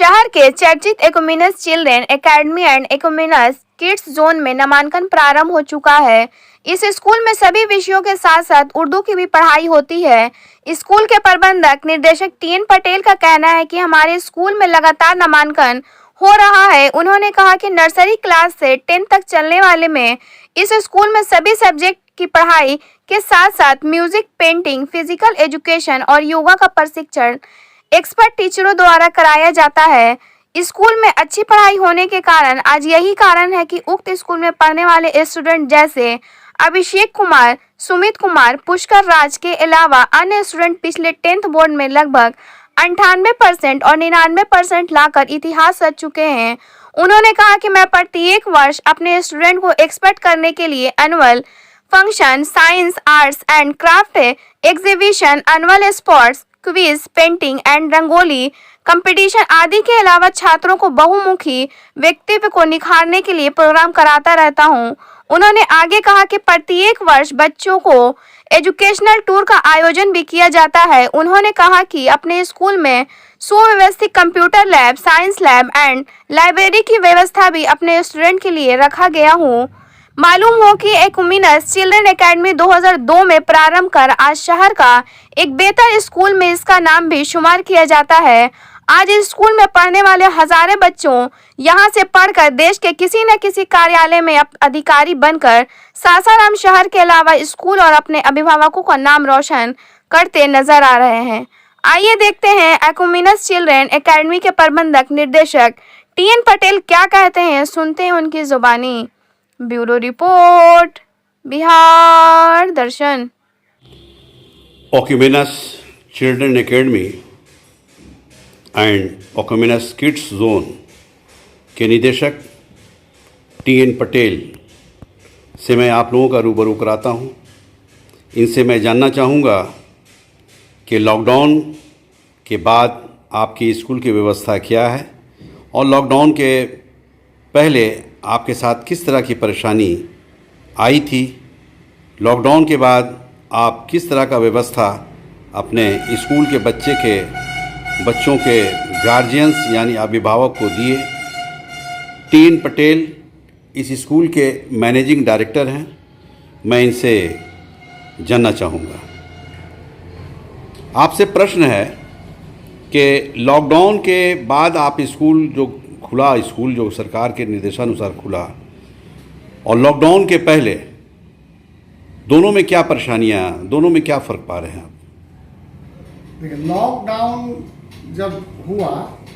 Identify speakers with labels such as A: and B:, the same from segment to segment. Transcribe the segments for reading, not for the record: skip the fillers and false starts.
A: शहर के चर्चित Ecumenus children academy and Ecumenus kids zone में नामांकन प्रारंभ हो चुका है। इस स्कूल में सभी विषयों के साथ साथ उर्दू की भी पढ़ाई होती है। स्कूल के प्रबंधक निदेशक टीएन पटेल का कहना है कि हमारे स्कूल में लगातार नामांकन हो रहा है। उन्होंने कहा कि नर्सरी क्लास से 10 तक चलने वाले में इस स्कूल में सभी सब्जेक्ट की पढ़ाई के साथ साथ म्यूजिक, पेंटिंग, फिजिकल एजुकेशन और योगा का प्रशिक्षण एक्सपर्ट टीचरों द्वारा कराया जाता है। स्कूल में अच्छी पढ़ाई होने के कारण आज यही कारण है कि उक्त स्कूल में पढ़ने वाले स्टूडेंट जैसे अभिषेक कुमार, सुमित कुमार, पुष्कर राज के अलावा अन्य स्टूडेंट पिछले 10th बोर्ड में लगभग 98% और 99% लाकर इतिहास रच चुके हैं। उन्होंने कहा कि मैं प्रत्येक वर्ष अपने स्टूडेंट को एक्सपर्ट करने के लिए annual function, science, arts and craft exhibition, annual sports, quiz, painting and rangoli competition आदि के अलावा छात्रों को बहुमुखी व्यक्तित्व को निखारने के लिए प्रोग्राम कराता रहता हूं। उन्होंने आगे कहा कि प्रत्येक वर्ष बच्चों को एजुकेशनल टूर का आयोजन भी किया जाता है। उन्होंने कहा कि अपने स्कूल में सुव्यवस्थित computer lab, science lab and library की व्यवस्था भी अपने स्टूडेंट के लिए रखा गया हूँ। मालूम हो कि एकुमेनस चिल्ड्रन एकेडमी 2002 में प्रारंभ कर आज शहर का एक बेहतर स्कूल में इसका नाम भी शुमार किया जाता है। आज इस स्कूल में पढ़ने वाले हजारों बच्चों यहां से पढ़कर देश के किसी न किसी कार्यालय में अधिकारी बनकर सासाराम शहर के अलावा स्कूल और अपने अभिभावकों का नाम रोशन करते नजर आ रहे हैं। आइए देखते हैं एकुमेनस चिल्ड्रन एकेडमी के प्रबंधक निदेशक टीएन पटेल क्या कहते हैं, सुनते हैं उनकी जुबानी। Bureau report, Bihar Darshan.
B: Ecumenus children academy and Ecumenus kids zone के निदेशक टीएन पटेल से मैं आप लोगों का रूबरू कराता हूं। इनसे मैं जानना चाहूँगा कि लॉकडाउन के बाद आपकी स्कूल की व्यवस्था क्या है और लॉकडाउन के पहले आपके साथ किस तरह की परेशानी आई थी। लॉकडाउन के बाद आप किस तरह का व्यवस्था अपने स्कूल के बच्चों के गार्जियंस यानी अभिभावक को दिए। टीएन पटेल इस स्कूल के मैनेजिंग डायरेक्टर हैं। मैं इनसे जानना चाहूँगा। आपसे प्रश्न है कि लॉकडाउन के बाद आप स्कूल जो सरकार के निर्देशानुसार खुला और लॉकडाउन के पहले दोनों में क्या परेशानियां, दोनों में क्या फ़र्क पा रहे हैं आप?
C: देखिए, लॉकडाउन जब हुआ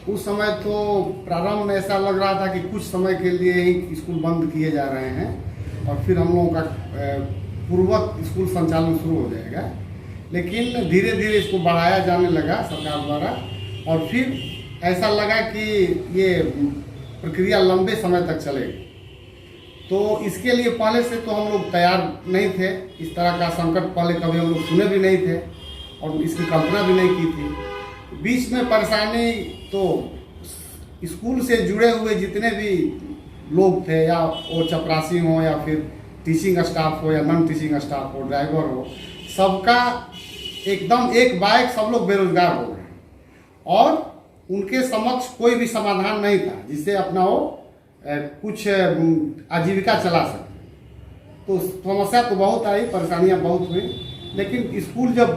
C: उस समय तो प्रारंभ में ऐसा लग रहा था कि कुछ समय के लिए ही स्कूल बंद किए जा रहे हैं और फिर हम लोगों का पूर्ववत स्कूल संचालन शुरू हो जाएगा। लेकिन धीरे धीरे इसको बढ़ाया जाने लगा सरकार द्वारा और फिर ऐसा लगा कि ये प्रक्रिया लंबे समय तक चलेगी। तो इसके लिए पहले से तो हम लोग तैयार नहीं थे। इस तरह का संकट पहले कभी हम लोग सुने भी नहीं थे और इसकी कल्पना भी नहीं की थी। बीच में परेशानी तो स्कूल से जुड़े हुए जितने भी लोग थे, या वो चपरासी हो या फिर टीचिंग स्टाफ हो या नॉन टीचिंग स्टाफ हो, ड्राइवर हो, सबका एकदम एक बाइक सब लोग बेरोजगार हो गए और उनके समक्ष कोई भी समाधान नहीं था जिससे अपना वो कुछ आजीविका चला सके। तो समस्या तो बहुत आई, परेशानियां बहुत हुई। लेकिन स्कूल जब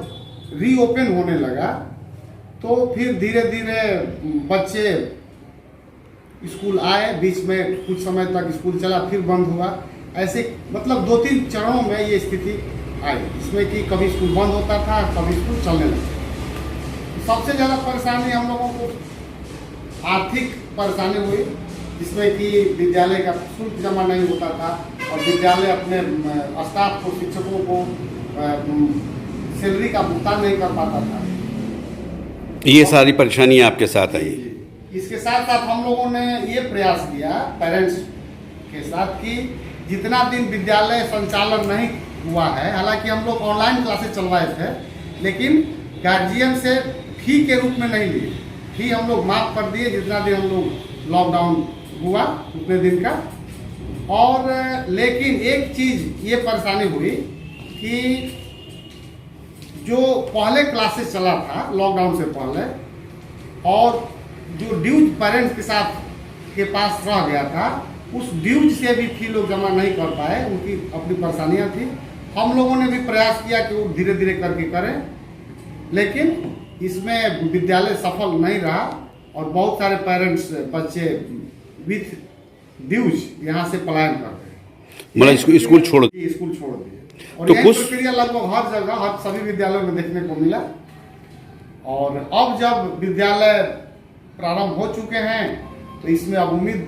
C: रीओपन होने लगा तो फिर धीरे धीरे बच्चे स्कूल आए। बीच में कुछ समय तक स्कूल चला, फिर बंद हुआ। ऐसे मतलब 2-3 चरणों में ये स्थिति आई, इसमें कि कभी स्कूल बंद होता था, कभी स्कूल चलने लगता। सबसे ज़्यादा परेशानी हम लोगों को आर्थिक परेशानी हुई, जिसमें कि विद्यालय का शुल्क जमा नहीं होता था और विद्यालय अपने स्टाफ को, शिक्षकों को सैलरी का भुगतान नहीं कर पाता था।
B: ये सारी परेशानियां आपके साथ आई।
C: इसके साथ साथ हम लोगों ने ये प्रयास किया पेरेंट्स के साथ कि जितना दिन विद्यालय संचालन नहीं हुआ है, हालांकि हम लोग ऑनलाइन क्लासेस चलवाए थे, लेकिन गार्जियन से फी के रूप में नहीं लिए। फी हम लोग माफ कर दिए जितना दिन हम लोग लॉकडाउन हुआ उतने दिन का। और लेकिन एक चीज़ ये परेशानी हुई कि जो पहले क्लासेस चला था लॉकडाउन से पहले और जो ड्यूज पेरेंट्स के साथ के पास रह गया था, उस ड्यूज से भी फी लोग जमा नहीं कर पाए, उनकी अपनी परेशानियां थी। हम लोगों ने भी प्रयास किया कि वो धीरे धीरे करके करें, लेकिन इसमें विद्यालय सफल नहीं रहा और बहुत सारे पेरेंट्स बच्चे विथ ड्यूज यहाँ से पलायन कर गए,
B: मतलब स्कूल छोड़
C: स्कूल छोड़ दिए। और
B: तो
C: यही
B: कुछ
C: प्रक्रिया लगभग हर जगह, हर सभी विद्यालयों में देखने को मिला। और अब जब विद्यालय प्रारंभ हो चुके हैं तो इसमें अब उम्मीद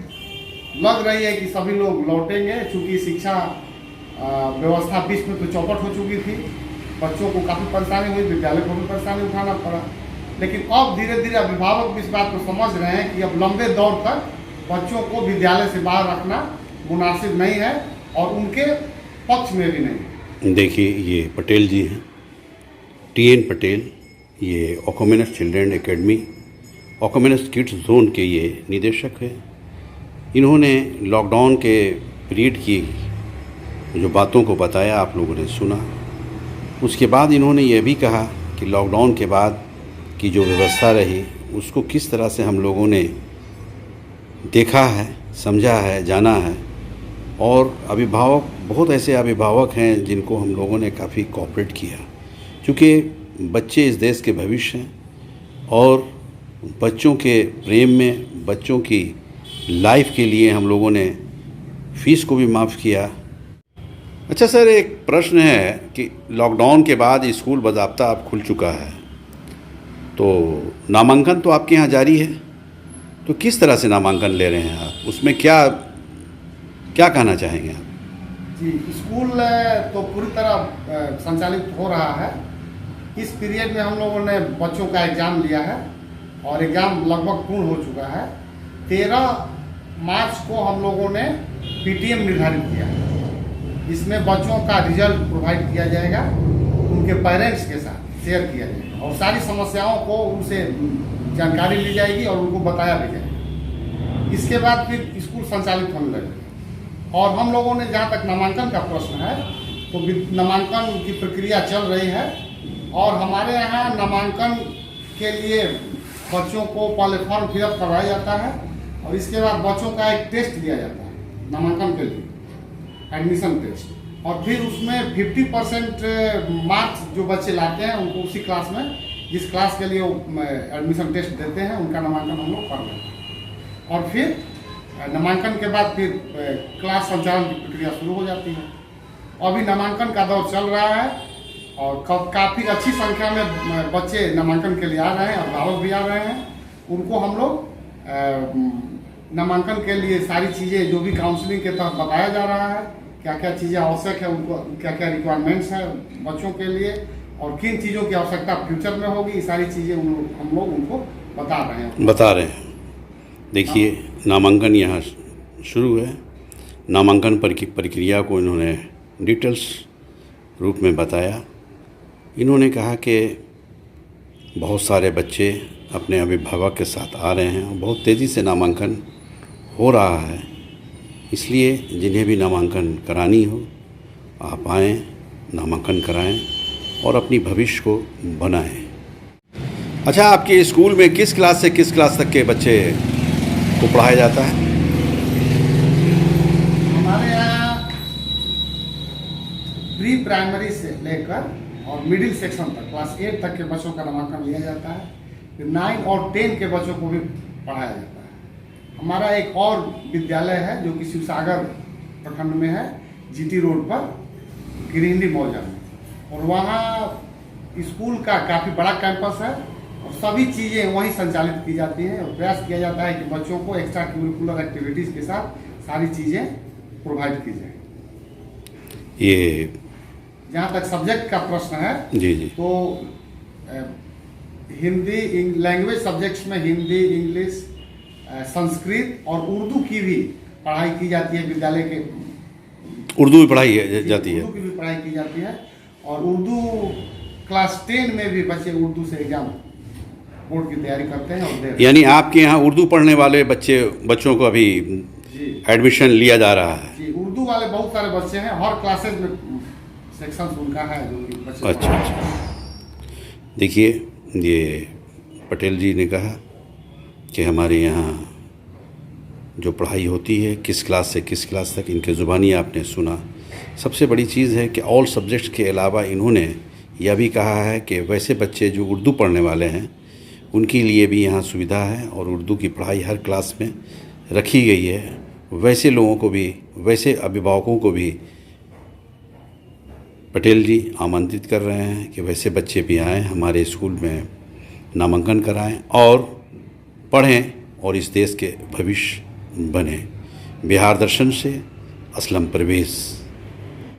C: लग रही है कि सभी लोग लौटेंगे, चूंकि शिक्षा व्यवस्था बीच में तो चौपट हो चुकी थी, बच्चों को काफ़ी परेशानी हुई, विद्यालय को भी परेशानी उठाना पड़ा। लेकिन अब धीरे धीरे अभिभावक भी इस बात को समझ रहे हैं कि अब लंबे दौर तक बच्चों को विद्यालय से बाहर रखना मुनासिब नहीं है और उनके पक्ष में भी नहीं।
B: देखिए, ये पटेल जी हैं, टीएन पटेल, ये ओकोमेनस चिल्ड्रन एकेडमी, ओकोमेनस किड्स जोन के ये निदेशक हैं। इन्होंने लॉकडाउन के पीरियड की जो बातों को बताया, आप लोगों ने सुना। उसके बाद इन्होंने ये भी कहा कि लॉकडाउन के बाद की जो व्यवस्था रही उसको किस तरह से हम लोगों ने देखा है, समझा है, जाना है। और अभिभावक, बहुत ऐसे अभिभावक हैं जिनको हम लोगों ने काफ़ी कोऑपरेट किया, क्योंकि बच्चे इस देश के भविष्य हैं और बच्चों के प्रेम में, बच्चों की लाइफ के लिए हम लोगों ने फ़ीस को भी माफ़ किया। अच्छा सर, एक प्रश्न है कि लॉकडाउन के बाद स्कूल बाज़ाब्ता अब खुल चुका है, तो नामांकन तो आपके यहाँ जारी है, तो किस तरह से नामांकन ले रहे हैं आप? उसमें क्या क्या कहना चाहेंगे आप?
C: जी, स्कूल तो पूरी तरह संचालित हो रहा है। इस पीरियड में हम लोगों ने बच्चों का एग्ज़ाम लिया है और एग्ज़ाम लगभग पूर्ण हो चुका है। 13 मार्च को हम लोगों ने पीटीएम निर्धारित किया है। इसमें बच्चों का रिजल्ट प्रोवाइड किया जाएगा, उनके पेरेंट्स के साथ शेयर किया जाएगा और सारी समस्याओं को उनसे जानकारी ली जाएगी और उनको बताया भी जाएगा। इसके बाद फिर स्कूल संचालित होने लगेगा। और हम लोगों ने, जहाँ तक नामांकन का प्रश्न है, तो नामांकन की प्रक्रिया चल रही है और हमारे यहाँ नामांकन के लिए बच्चों को पहले फॉर्म फिलअप करवाया जाता है और इसके बाद बच्चों का एक टेस्ट दिया जाता है नामांकन के लिए, एडमिशन टेस्ट। और फिर उसमें 50% मार्क्स जो बच्चे लाते हैं उनको उसी क्लास में, जिस क्लास के लिए वो एडमिशन टेस्ट देते हैं, उनका नामांकन हम लोग कर लेते हैं। और फिर नामांकन के बाद फिर क्लास संचालन की प्रक्रिया शुरू हो जाती है। अभी नामांकन का दौर चल रहा है और काफ़ी अच्छी संख्या में बच्चे नामांकन के लिए आ रहे हैं, अभिभावक भी आ रहे हैं। उनको हम लोग नामांकन के लिए सारी चीज़ें जो भी काउंसलिंग के तहत बताया जा रहा है, क्या क्या चीज़ें आवश्यक है, उनको क्या क्या रिक्वायरमेंट्स हैं बच्चों के लिए और किन चीज़ों की आवश्यकता फ्यूचर में होगी, ये सारी चीज़ें हम लोग उनको बता रहे हैं।
B: देखिए, नामांकन यहाँ शुरू है। नामांकन प्रक्रिया को इन्होंने डिटेल्स रूप में बताया। इन्होंने कहा कि बहुत सारे बच्चे अपने अभिभावक के साथ आ रहे हैं और बहुत तेज़ी से नामांकन हो रहा है, इसलिए जिन्हें भी नामांकन करानी हो आप आएँ, नामांकन कराएं और अपनी भविष्य को बनाएं। अच्छा, आपके स्कूल में किस क्लास से किस क्लास तक के बच्चे को पढ़ाया जाता है?
C: हमारे यहाँ प्री प्राइमरी से लेकर और मिडिल सेक्शन तक, क्लास 8 तक के बच्चों का नामांकन लिया जाता है। फिर 9 और 10 के बच्चों को भी पढ़ाया जाता है। हमारा एक और विद्यालय है जो कि शिवसागर प्रखंड में है, जीटी रोड पर, गिरिंडी मौजा में, और वहाँ स्कूल का काफ़ी बड़ा कैंपस है और सभी चीज़ें वहीं संचालित की जाती हैं और प्रयास किया जाता है कि बच्चों को एक्स्ट्रा करिकुलर एक्टिविटीज़ के साथ सारी चीज़ें प्रोवाइड की जाए।
B: ये
C: जहाँ तक सब्जेक्ट का प्रश्न है,
B: जी, तो
C: हिंदी लैंग्वेज सब्जेक्ट्स में हिंदी, इंग्लिश, संस्कृत और उर्दू की भी पढ़ाई की जाती है। विद्यालय के
B: उर्दू भी पढ़ाई जाती है,
C: उर्दू की भी पढ़ाई की जाती है और उर्दू क्लास 10 में भी बच्चे उर्दू से एग्जाम बोर्ड की तैयारी करते हैं और दे रहे हैं।
B: यानी आपके यहाँ उर्दू पढ़ने वाले बच्चों को अभी एडमिशन लिया जा रहा है?
C: जी, उर्दू वाले बहुत सारे बच्चे हैं, हर क्लासेज में सेक्शन उनका है जो बच्चे। अच्छा।
B: देखिए, ये पटेल जी ने कहा कि हमारे यहाँ जो पढ़ाई होती है किस क्लास से किस क्लास तक, इनके ज़ुबानी आपने सुना। सबसे बड़ी चीज़ है कि ऑल सब्जेक्ट्स के अलावा इन्होंने यह भी कहा है कि वैसे बच्चे जो उर्दू पढ़ने वाले हैं उनके लिए भी यहाँ सुविधा है और उर्दू की पढ़ाई हर क्लास में रखी गई है। वैसे लोगों को भी, वैसे अभिभावकों को भी पटेल जी आमंत्रित कर रहे हैं कि वैसे बच्चे भी आएँ, हमारे स्कूल में नामांकन कराएं और पढ़ें और इस देश के भविष्य बने। बिहार दर्शन से असलम परवेज़।